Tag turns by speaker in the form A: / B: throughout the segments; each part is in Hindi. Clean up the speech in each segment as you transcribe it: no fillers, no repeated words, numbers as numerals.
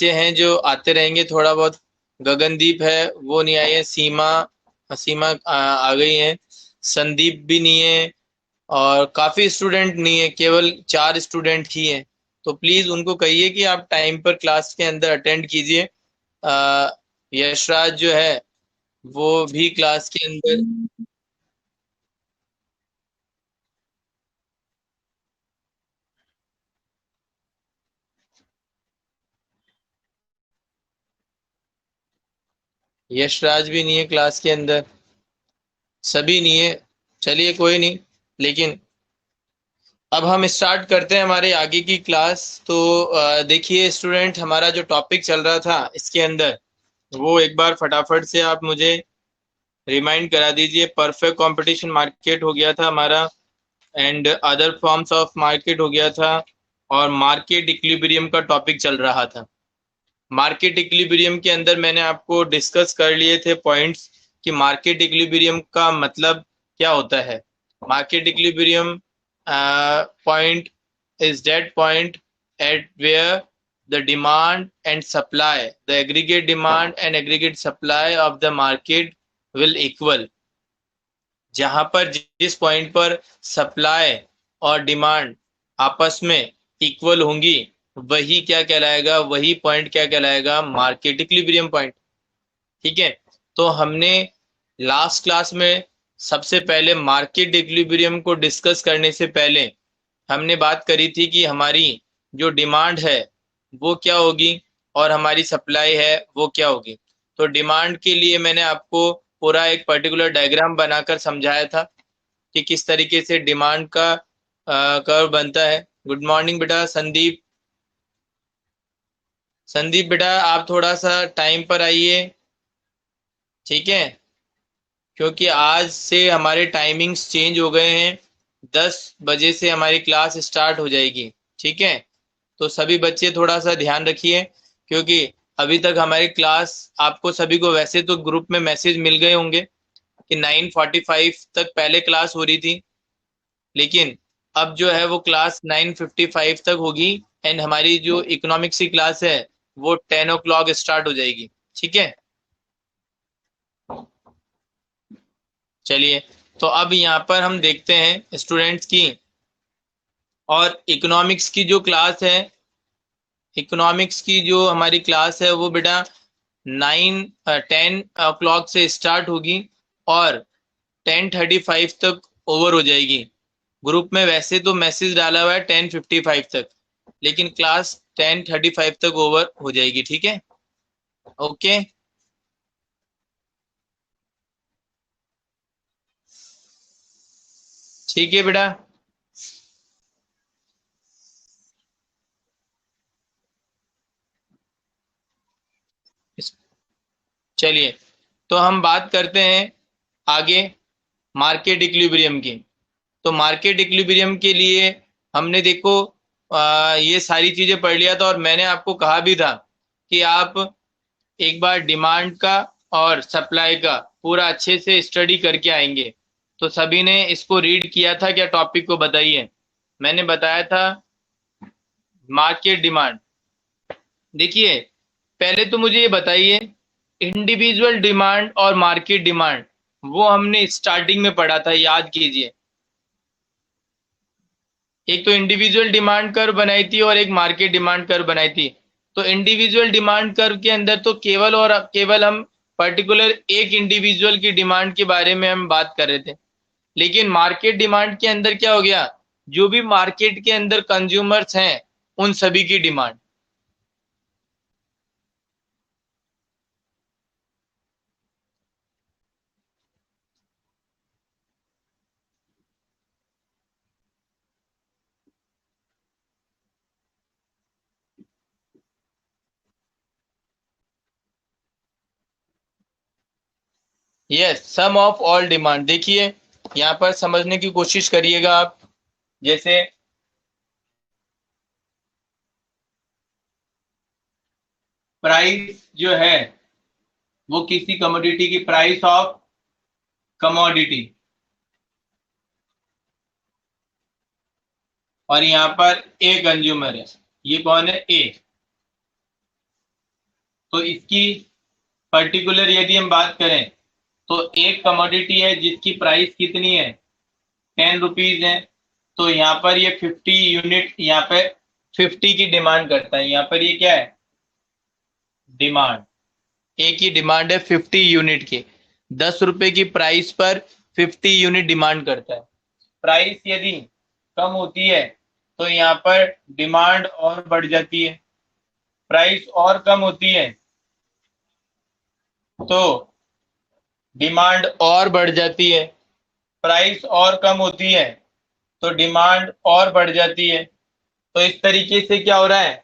A: बच्चे हैं जो आते रहेंगे थोड़ा बहुत। गगनदीप है, वो नहीं आई है। सीमा सीमा आ गई है। संदीप भी नहीं है। और काफी स्टूडेंट नहीं है, केवल 4 स्टूडेंट ही हैं। तो प्लीज उनको कहिए कि आप टाइम पर क्लास के अंदर अटेंड कीजिए। यशराज जो है वो भी क्लास के अंदर। यशराज भी नहीं है क्लास के अंदर, सभी नहीं है। चलिए कोई नहीं, लेकिन अब हम स्टार्ट करते हैं हमारे आगे की क्लास। तो देखिए स्टूडेंट, हमारा जो टॉपिक चल रहा था इसके अंदर, वो एक बार फटाफट से आप मुझे रिमाइंड करा दीजिए। परफेक्ट कंपटीशन मार्केट हो गया था हमारा, and other forms of market हो गया था, और मार्केट इक्विलिब्रियम का टॉपिक चल रहा था। मार्केट इक्विलिब्रियम के अंदर मैंने आपको डिस्कस कर लिए थे पॉइंट्स कि मार्केट इक्विलिब्रियम का मतलब क्या होता है। Market equilibrium point is that point at where the demand and supply, the aggregate demand and aggregate supply of the market will equal। जहां पर जिस पॉइंट पर सप्लाई और डिमांड आपस में इक्वल होंगी, वही क्या कहलाएगा, वही पॉइंट क्या कहलाएगा, मार्केट इक्विलिब्रियम पॉइंट। ठीक है। तो हमने लास्ट क्लास में सबसे पहले मार्केट इक्विलिब्रियम को डिस्कस करने से पहले हमने बात करी थी कि हमारी जो डिमांड है वो क्या होगी और हमारी सप्लाई है वो क्या होगी। तो डिमांड के लिए मैंने आपको पूरा एक पर्टिकुलर डायग्राम बनाकर समझाया था कि किस तरीके से डिमांड का कर्व बनता है। गुड मॉर्निंग बेटा संदीप। संदीप बेटा आप थोड़ा सा टाइम पर आइए, ठीक है, क्योंकि आज से हमारे टाइमिंग्स चेंज हो गए हैं। 10 बजे से हमारी क्लास स्टार्ट हो जाएगी, ठीक है। तो सभी बच्चे थोड़ा सा ध्यान रखिए, क्योंकि अभी तक हमारी क्लास, आपको सभी को वैसे तो ग्रुप में मैसेज मिल गए होंगे कि 9:45 तक पहले क्लास हो रही थी, लेकिन अब जो है वो क्लास 9:55 तक होगी। एंड हमारी जो इकोनॉमिक्स की क्लास है वो 10 o'clock स्टार्ट हो जाएगी, ठीक है। चलिए, तो अब यहाँ पर हम देखते हैं स्टूडेंट्स की, और इकोनॉमिक्स की जो क्लास है, इकोनॉमिक्स की जो हमारी क्लास है वो बेटा 10 o'clock से स्टार्ट होगी और 10:35 तक ओवर हो जाएगी। ग्रुप में वैसे तो मैसेज डाला हुआ है 10:55 तक, लेकिन क्लास 10:35 तक ओवर हो जाएगी, ठीक है। ओके। ठीक है बेटा। चलिए, तो हम बात करते हैं आगे मार्केट इक्विलिब्रियम की। तो मार्केट इक्विलिब्रियम के लिए हमने देखो ये सारी चीजें पढ़ लिया था, और मैंने आपको कहा भी था कि आप एक बार डिमांड का और सप्लाई का पूरा अच्छे से स्टडी करके आएंगे। तो सभी ने इसको रीड किया था क्या, टॉपिक को बताइए। मैंने बताया था मार्केट डिमांड। देखिए, पहले तो मुझे ये बताइए, इंडिविजुअल डिमांड और मार्केट डिमांड वो हमने स्टार्टिंग में पढ़ा था, याद कीजिए। एक तो इंडिविजुअल डिमांड कर्व बनाई थी और एक मार्केट डिमांड कर्व बनाई थी। तो इंडिविजुअल डिमांड कर्व के अंदर तो केवल और केवल हम पर्टिकुलर एक इंडिविजुअल की डिमांड के बारे में हम बात कर रहे थे। लेकिन मार्केट डिमांड के अंदर क्या हो गया, जो भी मार्केट के अंदर कंज्यूमर्स हैं उन सभी की demand. Yes, sum of all demand. देखिए, यहाँ पर समझने की कोशिश करिएगा आप। जैसे प्राइस जो है वो किसी कमोडिटी की, प्राइस ऑफ कमोडिटी, और यहाँ पर ए कंज्यूमर है। ये कौन है, ए। तो इसकी पर्टिकुलर यदि हम बात करें तो एक कमोडिटी है जिसकी प्राइस कितनी है, 10 रुपीज है। तो यहाँ पर ये 50 यूनिट, यहाँ पे 50 की डिमांड करता है। यहाँ पर ये क्या है, डिमांड, एक ही डिमांड है 50 यूनिट की। 10 रुपए की प्राइस पर 50 यूनिट डिमांड करता है। प्राइस यदि कम होती है तो यहाँ पर डिमांड और बढ़ जाती है। प्राइस और कम होती है तो डिमांड और बढ़ जाती है। प्राइस और कम होती है तो डिमांड और बढ़ जाती है। तो इस तरीके से क्या हो रहा है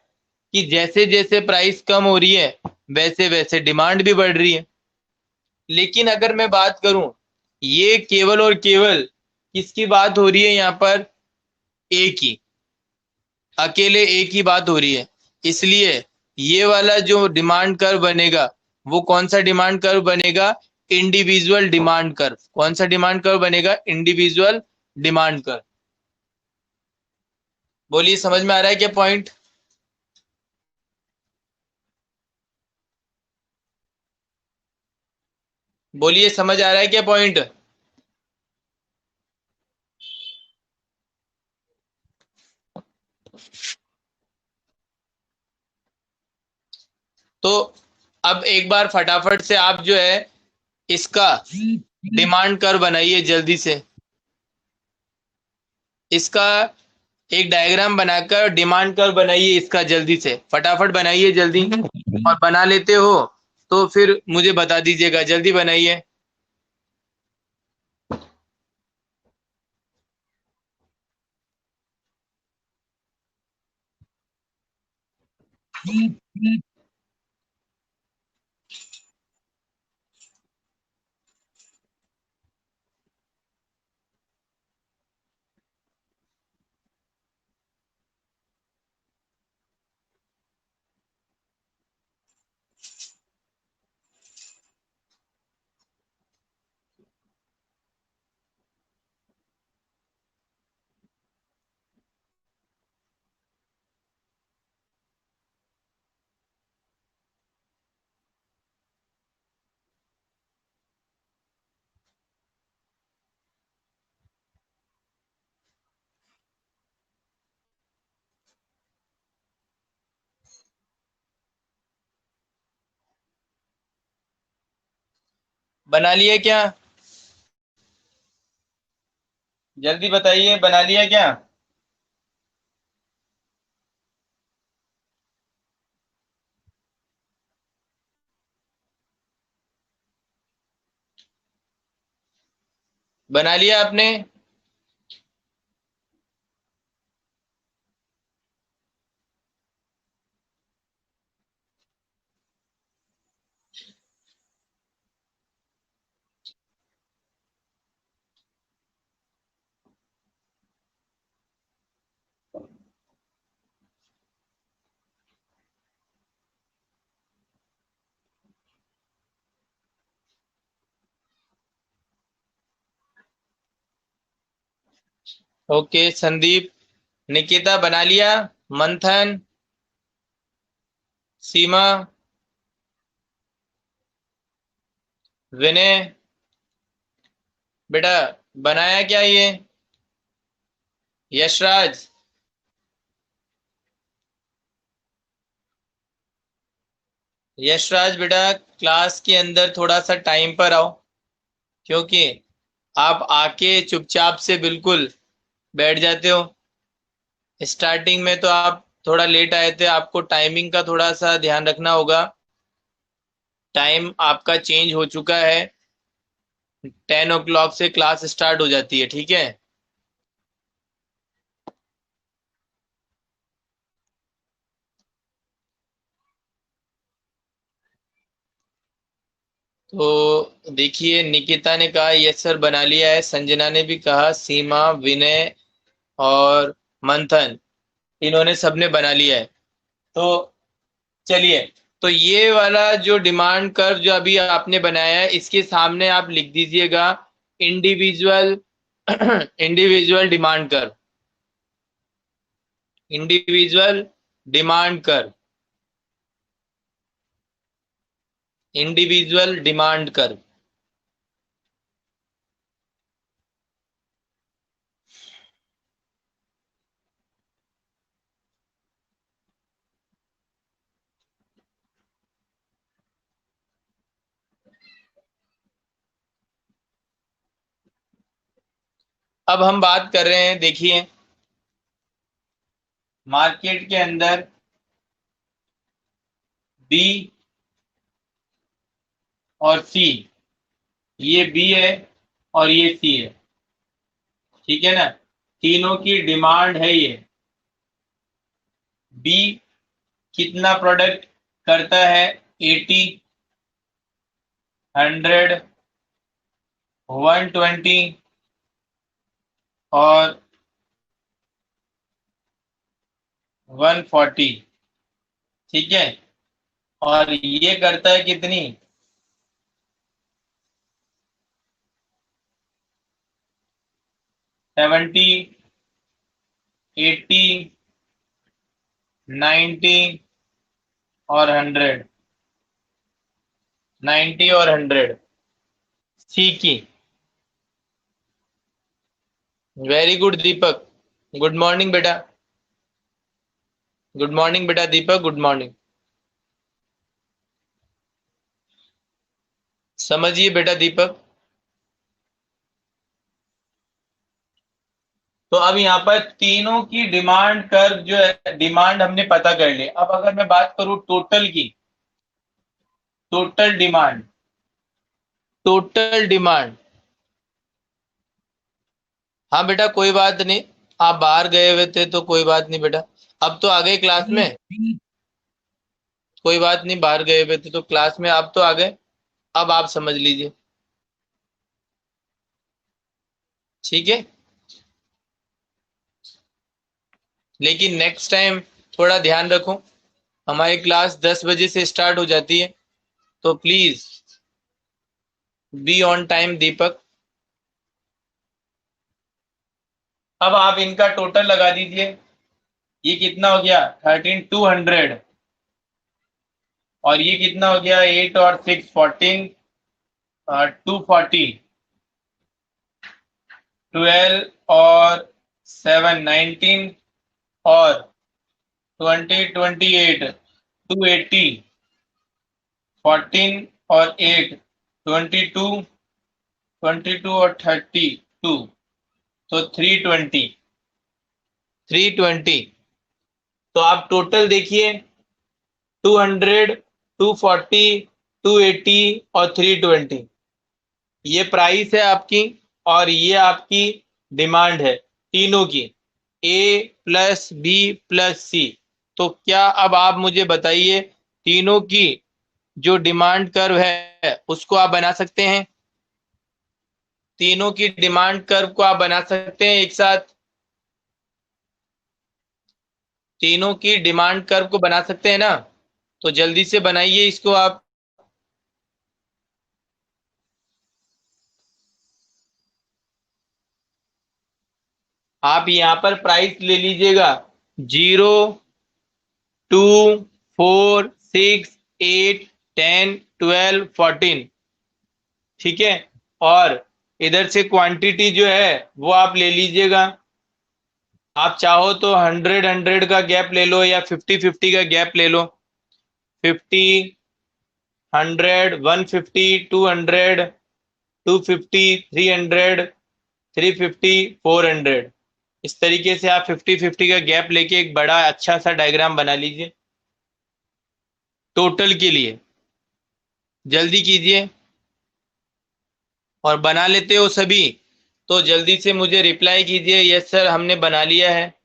A: कि जैसे जैसे प्राइस कम हो रही है वैसे वैसे डिमांड भी बढ़ रही है। लेकिन अगर मैं बात करूं, ये केवल और केवल किसकी बात हो रही है, यहाँ पर ए की, अकेले ए की बात हो रही है। इसलिए ये वाला जो डिमांड कर्व बनेगा वो कौन सा डिमांड कर्व बनेगा, इंडिविजुअल डिमांड कर्व। कौन सा डिमांड कर्व बनेगा, इंडिविजुअल डिमांड कर्व। बोलिए समझ में आ रहा है क्या पॉइंट? बोलिए समझ आ रहा है क्या पॉइंट? तो अब एक बार फटाफट से आप जो है इसका डिमांड कर्व बनाइए जल्दी से। इसका एक डायग्राम बनाकर डिमांड कर्व बनाइए, इसका जल्दी से फटाफट बनाइए जल्दी। और बना लेते हो तो फिर मुझे बता दीजिएगा, जल्दी बनाइए। बना लिए क्या? जल्दी बताइए, बना लिया क्या? बना लिया आपने? ओके संदीप, निकिता बना लिया, मंथन, सीमा, विनय, बेटा बनाया क्या ये? यशराज, यशराज बेटा क्लास के अंदर थोड़ा सा टाइम पर आओ, क्योंकि आप आके चुपचाप से बिल्कुल बैठ जाते हो। स्टार्टिंग में तो आप थोड़ा लेट आए थे, आपको टाइमिंग का थोड़ा सा ध्यान रखना होगा। टाइम आपका चेंज हो चुका है, 10 o'clock से क्लास स्टार्ट हो जाती है, ठीक है? तो देखिए, निकिता ने कहा यस सर बना लिया है, संजना ने भी कहा, सीमा, विनय और मंथन, इन्होंने सबने बना लिया है। तो चलिए, तो ये वाला जो डिमांड कर्व जो अभी आपने बनाया है इसके सामने आप लिख दीजिएगा individual individual demand curve, individual demand curve. Individual demand curve. अब हम बात कर रहे हैं, देखिए मार्केट के अंदर बी और सी, ये बी है और ये सी है, ठीक है ना। तीनों की डिमांड है ये। बी कितना प्रोडक्ट करता है? 80, 100, 120 और 140, ठीक है। और ये करता है कितनी? 70, 80, 90 और 100, 90 और 100 सी की। वेरी गुड दीपक, गुड मॉर्निंग बेटा, गुड मॉर्निंग बेटा दीपक, गुड मॉर्निंग। समझिए बेटा दीपक। तो अब यहाँ पर तीनों की डिमांड कर्व जो है, डिमांड हमने पता कर ली। अब अगर मैं बात करूं टोटल की, टोटल डिमांड, टोटल डिमांड। हाँ बेटा कोई बात नहीं, आप बाहर गए हुए थे तो कोई बात नहीं बेटा, अब तो आ गए क्लास में। कोई बात नहीं, बाहर गए हुए थे तो क्लास में आप तो आ गए। अब आप समझ लीजिए, ठीक है। लेकिन नेक्स्ट टाइम थोड़ा ध्यान रखो, हमारी क्लास 10 बजे से स्टार्ट हो जाती है, तो प्लीज बी ऑन टाइम दीपक। अब आप इनका टोटल लगा दीजिए, ये कितना हो गया? 13,200। और ये कितना हो गया? 8 और 6 14, 240। 12 और 7 19 और 20 28 280। 14 और 8 22, 22 और 32, तो 320, 320। तो आप टोटल देखिए, 200, 240, 280 और 320, ये प्राइस है आपकी और ये आपकी डिमांड है तीनों की, ए प्लस बी प्लस सी। तो क्या अब आप मुझे बताइए, तीनों की जो डिमांड कर्व है उसको आप बना सकते हैं? तीनों की डिमांड कर्व को आप बना सकते हैं एक साथ? तीनों की डिमांड कर्व को बना सकते हैं ना? तो जल्दी से बनाइए इसको आप। आप यहाँ पर प्राइस ले लीजिएगा, 0, 2, 4, 6, 8, 10, 12, 14, ठीक है। और इधर से क्वांटिटी जो है वो आप ले लीजिएगा। आप चाहो तो 100 100 का गैप ले लो या 50 50 का गैप ले लो। 50, 100, 150, 200, 250, 300, 350, 400। इस तरीके से आप 50 50 का गैप लेके एक बड़ा अच्छा सा डायग्राम बना लीजिए टोटल के लिए। जल्दी कीजिए, और बना लेते हो सभी तो जल्दी से मुझे रिप्लाई कीजिए, यस सर हमने बना लिया है।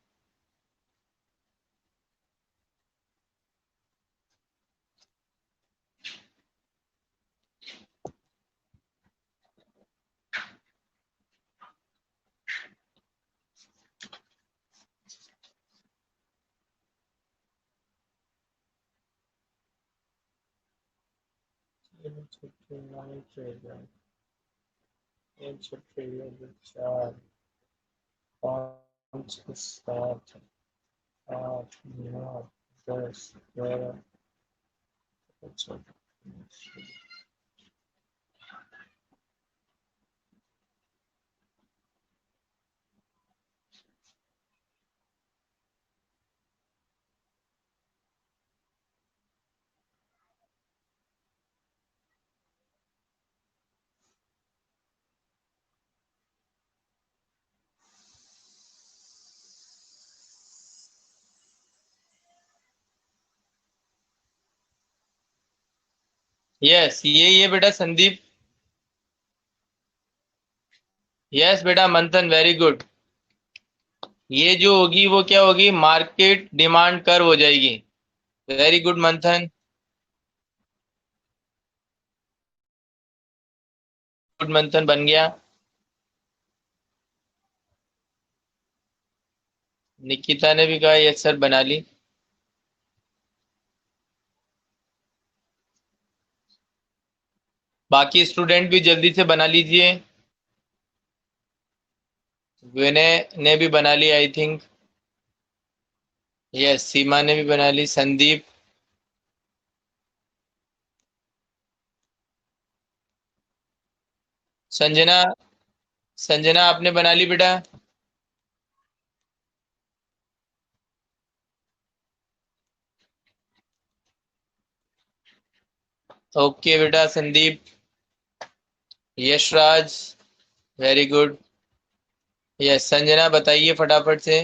A: चार, 5, 6, 7, 8, 9, 10, 11, यस ये बेटा संदीप। यस बेटा मंथन, वेरी गुड। ये जो होगी वो क्या होगी, मार्केट डिमांड कर्व हो जाएगी। वेरी गुड मंथन, गुड मंथन बन गया। निकिता ने भी कहा यस सर बना ली। बाकी स्टूडेंट भी जल्दी से बना लीजिए। विनय ने भी बना ली आई थिंक। यस सीमा ने भी बना ली, संदीप। संजना, संजना आपने बना ली बेटा। ओके बेटा Sandeep. Yashraj, very good. Yes Sanjana बताइए फटाफट से।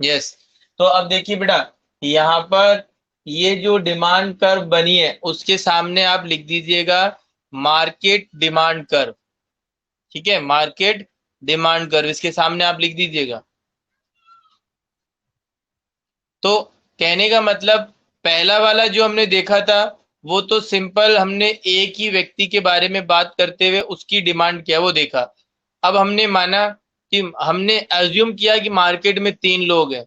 A: यस, तो अब देखिए बेटा, यहाँ पर ये जो डिमांड कर्व बनी है उसके सामने आप लिख दीजिएगा मार्केट डिमांड कर्व। ठीक है, मार्केट डिमांड कर्व इसके सामने आप लिख दीजिएगा। तो कहने का मतलब, पहला वाला जो हमने देखा था वो तो सिंपल हमने एक ही व्यक्ति के बारे में बात करते हुए उसकी डिमांड क्या वो देखा। अब हमने माना कि हमने एज्यूम किया कि मार्केट में तीन लोग हैं,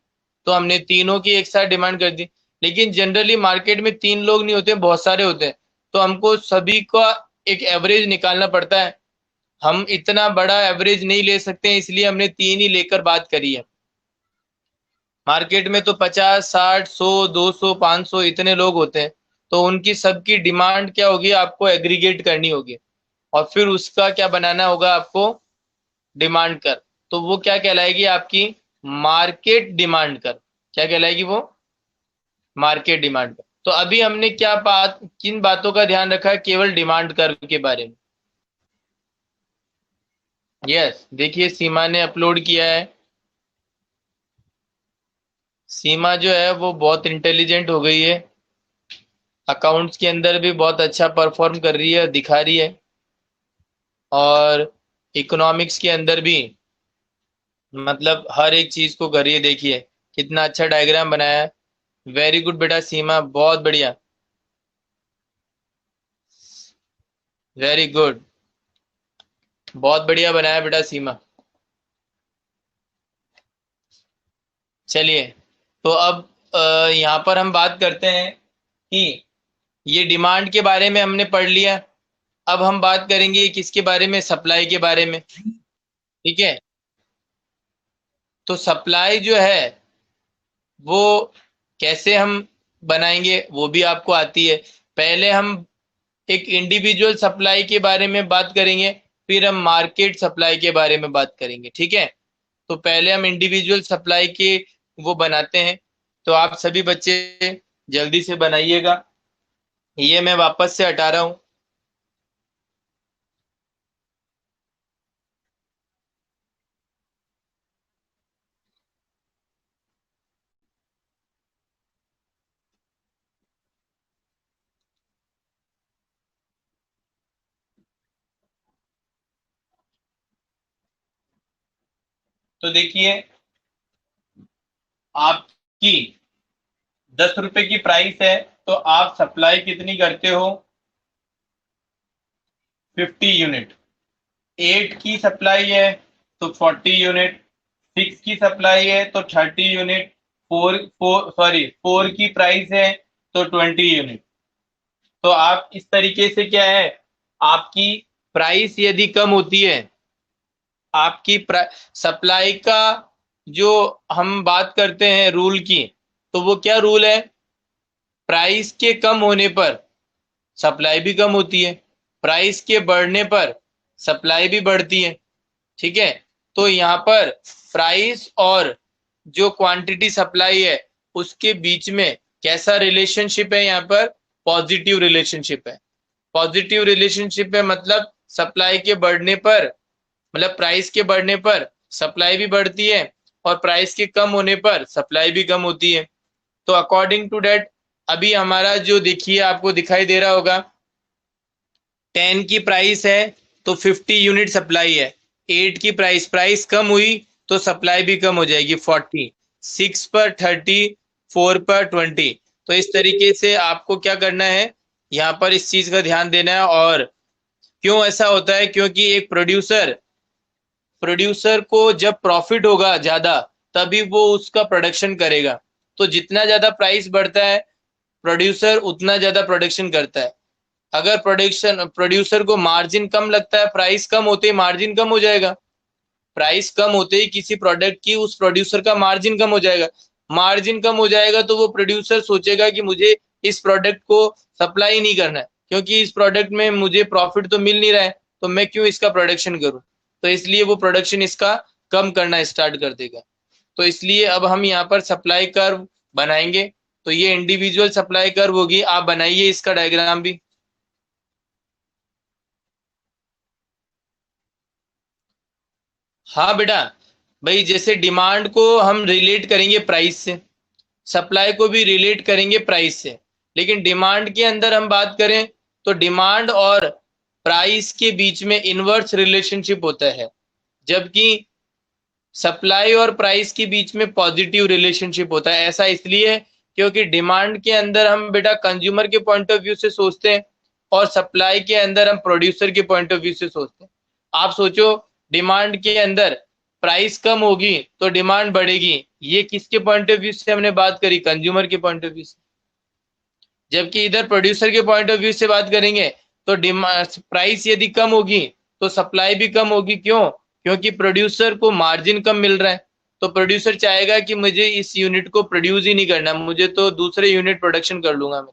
A: तो हमने तीनों की एक साथ डिमांड कर दी। लेकिन जनरली मार्केट में तीन लोग नहीं होते, बहुत सारे होते हैं, तो हमको सभी का एक एवरेज निकालना पड़ता है। हम इतना बड़ा एवरेज नहीं ले सकते हैं, इसलिए हमने तीन ही लेकर बात करी है। मार्केट में तो 50, 60, 100, 200, 500 इतने लोग होते हैं, तो उनकी सबकी डिमांड क्या होगी आपको एग्रीगेट करनी होगी, और फिर उसका क्या बनाना होगा आपको, डिमांड कर। तो वो क्या कहलाएगी आपकी, मार्केट डिमांड कर। क्या कहलाएगी वो, मार्केट डिमांड कर। तो अभी हमने क्या बात, किन बातों का ध्यान रखा है, केवल डिमांड कर के बारे में। यस देखिए सीमा ने अपलोड किया है। सीमा जो है वो बहुत इंटेलिजेंट हो गई है, अकाउंट्स के अंदर भी बहुत अच्छा परफॉर्म कर रही है, दिखा रही है, और इकोनॉमिक्स के अंदर भी मतलब हर एक चीज को कर रही है। देखिए कितना अच्छा डायग्राम बनाया है। वेरी गुड बेटा सीमा, बहुत बढ़िया, वेरी गुड, बहुत बढ़िया बनाया बेटा सीमा। चलिए, तो अब यहाँ पर हम बात करते हैं कि ये डिमांड के बारे में हमने पढ़ लिया। अब हम बात करेंगे किसके बारे में, सप्लाई के बारे में। ठीक है, तो सप्लाई जो है वो कैसे हम बनाएंगे वो भी आपको आती है। पहले हम एक इंडिविजुअल सप्लाई के बारे में बात करेंगे, फिर हम मार्केट सप्लाई के बारे में बात करेंगे। ठीक है, तो पहले हम इंडिविजुअल सप्लाई के वो बनाते हैं। तो आप सभी बच्चे जल्दी से बनाइएगा, ये मैं वापस से हटा रहा हूँ। तो देखिए, आपकी 10 रुपए की प्राइस है, तो आप सप्लाई कितनी करते हो, 50 यूनिट। 8 की सप्लाई है तो 40 यूनिट, 6 की सप्लाई है तो 30 यूनिट, 4 की प्राइस है तो 20 यूनिट। तो आप इस तरीके से क्या है, आपकी प्राइस यदि कम होती है, आपकी सप्लाई का जो हम बात करते हैं रूल की, तो वो क्या रूल है, प्राइस के कम होने पर सप्लाई भी कम होती है। प्राइस के बढ़ने पर सप्लाई भी बढ़ती है। ठीक है, तो यहाँ पर प्राइस और जो क्वांटिटी सप्लाई है उसके बीच में कैसा रिलेशनशिप है? यहाँ पर पॉजिटिव रिलेशनशिप है। पॉजिटिव रिलेशनशिप है मतलब सप्लाई के बढ़ने पर, मतलब प्राइस के बढ़ने पर सप्लाई भी बढ़ती है और प्राइस के कम होने पर सप्लाई भी कम होती है। तो अकॉर्डिंग टू डेट अभी हमारा जो देखिए आपको दिखाई दे रहा होगा 10 की प्राइस है तो 50 यूनिट सप्लाई है। 8 की प्राइस प्राइस कम हुई तो सप्लाई भी कम हो जाएगी 40। 6 पर 30, 4 पर 20। तो इस तरीके से आपको क्या करना है, यहाँ पर इस चीज का ध्यान देना है। और क्यों ऐसा होता है? क्योंकि एक प्रोड्यूसर प्रोड्यूसर को जब प्रॉफिट होगा ज्यादा तभी वो उसका प्रोडक्शन करेगा। तो जितना ज्यादा प्राइस बढ़ता है प्रोड्यूसर उतना ज्यादा प्रोडक्शन करता है। अगर प्रोड्यूसर को मार्जिन कम लगता है, प्राइस कम होते ही मार्जिन कम हो जाएगा। प्राइस कम होते ही किसी प्रोडक्ट की उस प्रोड्यूसर का मार्जिन कम हो जाएगा। मार्जिन कम हो जाएगा तो वो प्रोड्यूसर सोचेगा कि मुझे इस प्रोडक्ट को सप्लाई नहीं करना है, क्योंकि इस प्रोडक्ट में मुझे प्रॉफिट तो मिल नहीं रहा है, तो मैं क्यों इसका प्रोडक्शन करूं? तो इसलिए वो प्रोडक्शन इसका कम करना स्टार्ट कर देगा। तो इसलिए अब हम यहाँ पर सप्लाई कर्व बनाएंगे। तो ये इंडिविजुअल सप्लाई कर्व होगी, आप बनाइए इसका डायग्राम भी। हाँ बेटा, भाई जैसे डिमांड को हम रिलेट करेंगे प्राइस से, सप्लाई को भी रिलेट करेंगे प्राइस से। लेकिन डिमांड के अंदर हम बात करें तो डिमांड और प्राइस के बीच में इनवर्स रिलेशनशिप होता है, जबकि सप्लाई और प्राइस के बीच में पॉजिटिव रिलेशनशिप होता है। ऐसा इसलिए क्योंकि डिमांड के अंदर हम बेटा कंज्यूमर के पॉइंट ऑफ व्यू से सोचते हैं और सप्लाई के अंदर हम प्रोड्यूसर के पॉइंट ऑफ व्यू से सोचते हैं। आप सोचो, डिमांड के अंदर प्राइस कम होगी तो डिमांड बढ़ेगी, ये किसके पॉइंट ऑफ व्यू से हमने बात करी? कंज्यूमर के पॉइंट ऑफ व्यू से। जबकि इधर प्रोड्यूसर के पॉइंट ऑफ व्यू से बात करेंगे तो प्राइस यदि कम होगी तो सप्लाई भी कम होगी। क्यों? क्योंकि प्रोड्यूसर को मार्जिन कम मिल रहा है, तो प्रोड्यूसर चाहेगा कि मुझे इस यूनिट को प्रोड्यूस ही नहीं करना, मुझे तो दूसरे यूनिट प्रोडक्शन कर लूंगा मैं।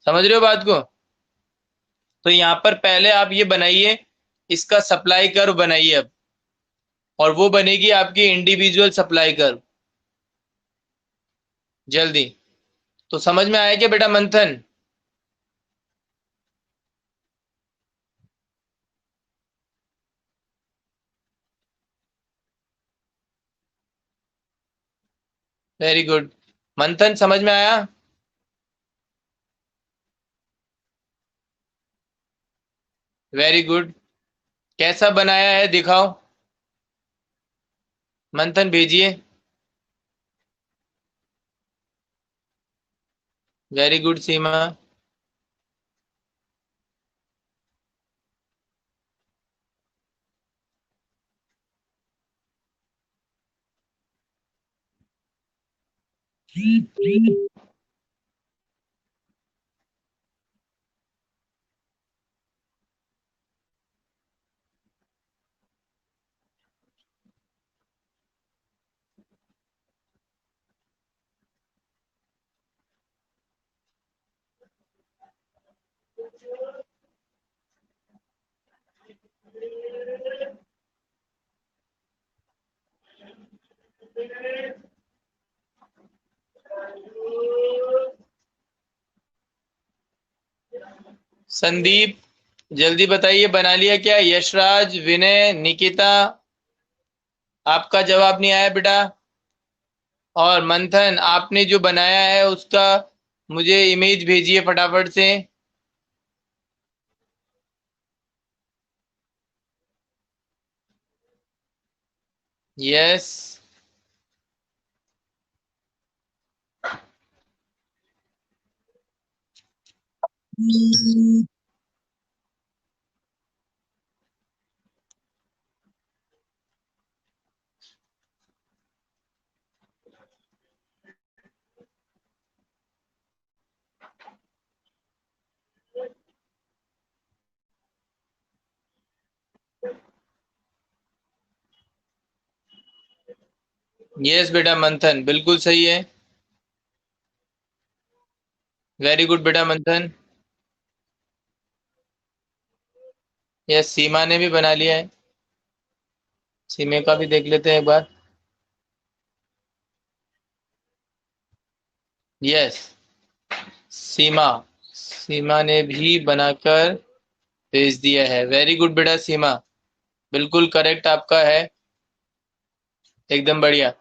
A: समझ रहे हो बात को? तो यहाँ पर पहले आप ये बनाइए, इसका सप्लाई कर्व बनाइए अब, और वो बनेगी आपकी इंडिविजुअल सप्लाई कर्व। जल्दी। तो समझ में आया क्या बेटा मंथन? Very good. मंथन समझ में आया? Very good. कैसा बनाया है दिखाओ, मंथन भेजिए। वेरी गुड सीमा। संदीप जल्दी बताइए, बना लिया क्या? यशराज, विनय, निकिता, आपका जवाब नहीं आया बेटा। और मंथन आपने जो बनाया है उसका मुझे इमेज भेजिए फटाफट से। यस। यस बेटा मंथन बिल्कुल सही है। वेरी गुड बेटा मंथन। यस, सीमा ने भी बना लिया है। सीमे का भी देख लेते हैं एक बार। यस, सीमा सीमा ने भी बनाकर भेज दिया है। वेरी गुड बेटा सीमा, बिल्कुल करेक्ट आपका है, एकदम बढ़िया।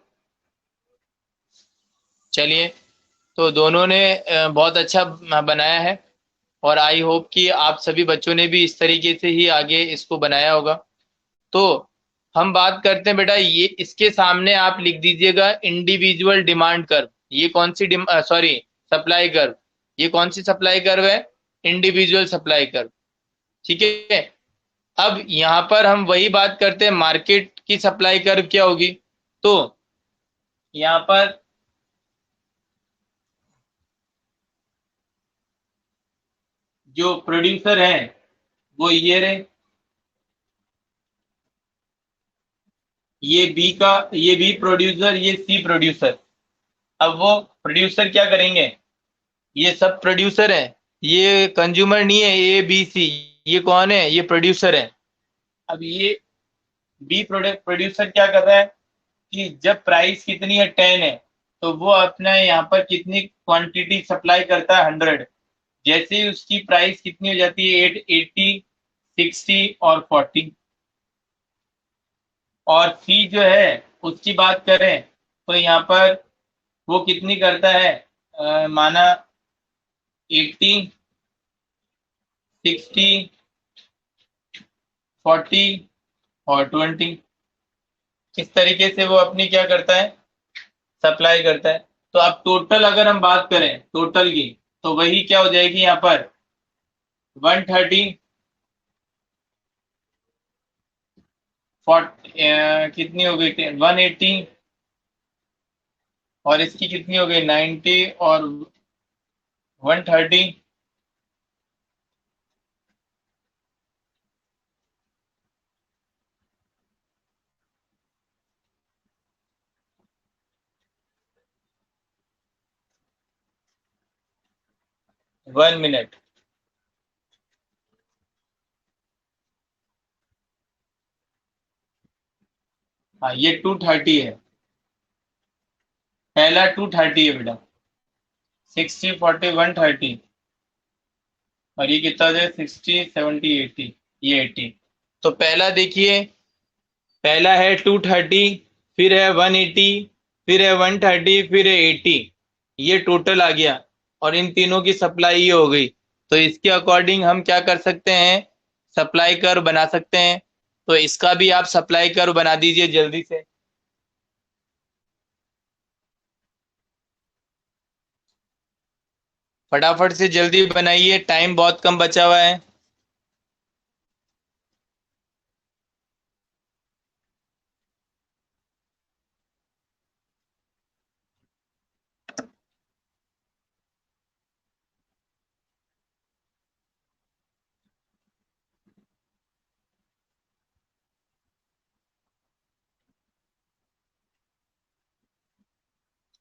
A: चलिए, तो दोनों ने बहुत अच्छा बनाया है, और आई होप कि आप सभी बच्चों ने भी इस तरीके से ही आगे इसको बनाया होगा। तो हम बात करते हैं बेटा, ये इसके सामने आप लिख दीजिएगा इंडिविजुअल डिमांड कर्व। ये कौन सी सॉरी, सप्लाई कर्व। ये कौन सी सप्लाई कर्व है? Individual supply curve. ठीक है। अब यहां पर हम वही बात करते हैं, मार्केट की सप्लाई कर्व क्या होगी। तो यहां पर जो प्रोड्यूसर है वो ये रहे, ये बी प्रोड्यूसर, ये सी प्रोड्यूसर। अब वो प्रोड्यूसर क्या करेंगे, ये सब प्रोड्यूसर है, ये कंज्यूमर नहीं है, ए बी सी। ये कौन है? ये प्रोड्यूसर है। अब ये बी प्रोडक्ट प्रोड्यूसर क्या कर रहा है कि जब प्राइस कितनी है 10 है, तो वो अपना यहाँ पर कितनी क्वांटिटी सप्लाई करता है 100। जैसे ही उसकी प्राइस कितनी हो जाती है 8, 80, 60 और 40, और सी जो है उसकी बात करें तो यहाँ पर वो कितनी करता है, माना 80, 60, 40 और 20, इस तरीके से वो अपनी क्या करता है, सप्लाई करता है। तो अब टोटल अगर हम बात करें टोटल की, तो वही क्या हो जाएगी यहाँ पर 130, 40, कितनी हो गई 180, और इसकी कितनी हो गई 90, और 130, 1 मिनट। हाँ, ये 230 है, पहला 230 है बेटा। 60, 40, 130, और ये कितना है 60, 70, 80, ये 80। तो पहला देखिए, पहला है 230, फिर है 180, फिर है 130, फिर है 80। ये टोटल आ गया, और इन तीनों की सप्लाई ये हो गई। तो इसके अकॉर्डिंग हम क्या कर सकते हैं, सप्लाई कर्व बना सकते हैं। तो इसका भी आप सप्लाई कर्व बना दीजिए जल्दी से। फटाफट से जल्दी बनाइए, टाइम बहुत कम बचा हुआ है।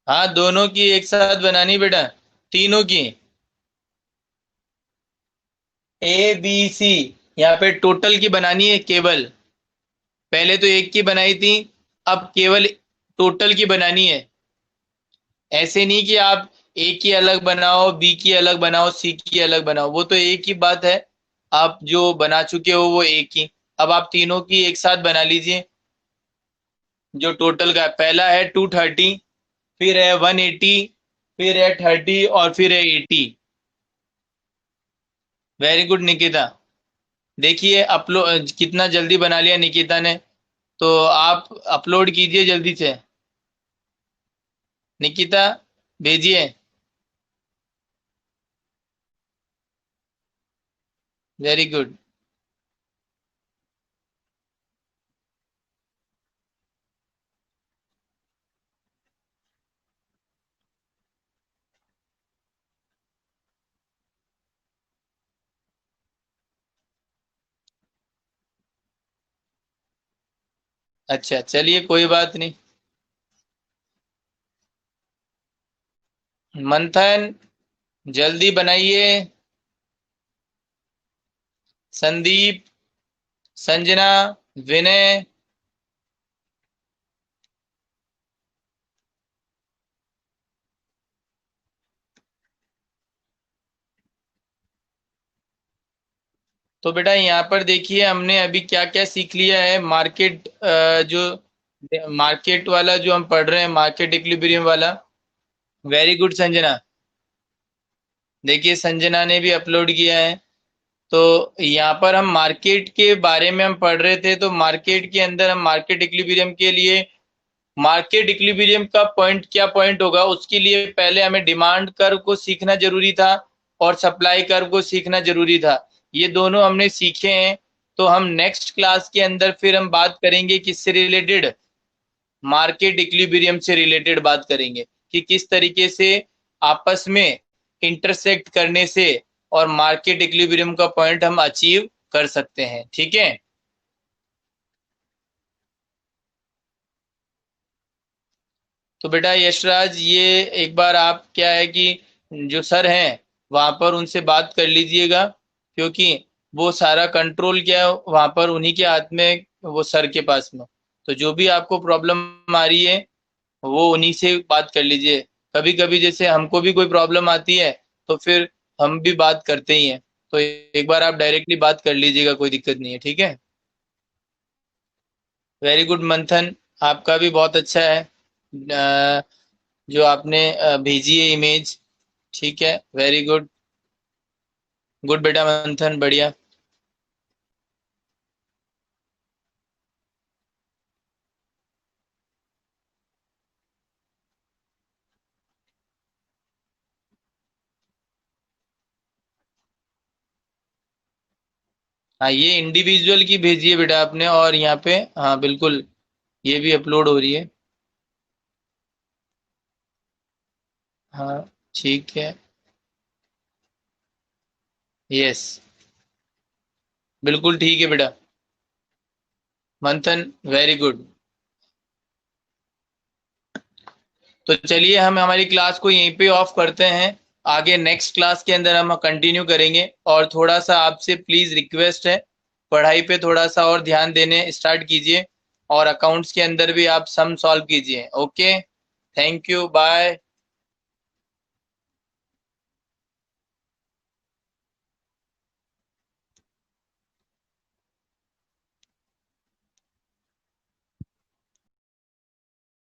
A: हाँ, दोनों की एक साथ बनानी बेटा, तीनों की। ए बी सी, यहाँ पे टोटल की बनानी है केवल। पहले तो एक की बनाई थी, अब केवल टोटल की बनानी है। ऐसे नहीं कि आप ए की अलग बनाओ, बी की अलग बनाओ, सी की अलग बनाओ, वो तो एक ही बात है। आप जो बना चुके हो वो एक ही। अब आप तीनों की एक साथ बना लीजिए। जो टोटल का पहला है 230, फिर है 180, फिर है 30, और फिर है 80। Very good Nikita. देखिए अपलोड कितना जल्दी बना लिया निकिता ने। तो आप अपलोड कीजिए जल्दी से, निकिता, भेजिए। Very good. अच्छा, चलिए कोई बात नहीं। मंथन, जल्दी बनाइए। संदीप, संजना, विनय, तो बेटा यहाँ पर देखिए हमने अभी क्या क्या सीख लिया है। मार्केट जो मार्केट वाला जो हम पढ़ रहे हैं, मार्केट इक्विलिब्रियम वाला। Very good Sanjana. देखिए संजना ने भी अपलोड किया है। तो यहाँ पर हम मार्केट के बारे में हम पढ़ रहे थे, तो मार्केट के अंदर हम मार्केट इक्विलिब्रियम के लिए, मार्केट इक्विलिब्रियम का पॉइंट क्या पॉइंट होगा, उसके लिए पहले हमें डिमांड कर्व को सीखना जरूरी था और सप्लाई कर्व को सीखना जरूरी था। ये दोनों हमने सीखे हैं। तो हम नेक्स्ट क्लास के अंदर फिर हम बात करेंगे किससे रिलेटेड, मार्केट इक्विलिब्रियम से रिलेटेड बात करेंगे कि किस तरीके से आपस में इंटरसेक्ट करने से और मार्केट इक्विलिब्रियम का पॉइंट हम अचीव कर सकते हैं। ठीक है। तो बेटा यशराज, ये एक बार आप क्या है कि जो सर हैं वहां पर उनसे बात कर लीजिएगा, क्योंकि वो सारा कंट्रोल क्या है वहां पर उन्हीं के हाथ में, वो सर के पास में। तो जो भी आपको प्रॉब्लम आ रही है वो उन्हीं से बात कर लीजिए। कभी कभी जैसे हमको भी कोई प्रॉब्लम आती है तो फिर हम भी बात करते ही हैं। तो एक बार आप डायरेक्टली बात कर लीजिएगा, कोई दिक्कत नहीं है। ठीक है। वेरी गुड मंथन, आपका भी बहुत अच्छा है। जो आपने भेजी है इमेज। ठीक है, वेरी गुड। गुड बेटा मंथन, बढ़िया। हाँ, ये इंडिविजुअल की भेजी है बेटा आपने, और यहाँ पे हाँ बिल्कुल ये भी अपलोड हो रही है। हाँ ठीक है। यस, बिल्कुल ठीक है बेटा मंथन, वेरी गुड। तो चलिए हम हमारी क्लास को यहीं पे ऑफ करते हैं। आगे नेक्स्ट क्लास के अंदर हम कंटिन्यू करेंगे, और थोड़ा सा आपसे प्लीज रिक्वेस्ट है, पढ़ाई पे थोड़ा सा और ध्यान देने स्टार्ट कीजिए, और अकाउंट्स के अंदर भी आप सम सॉल्व कीजिए। Okay, thank you, bye.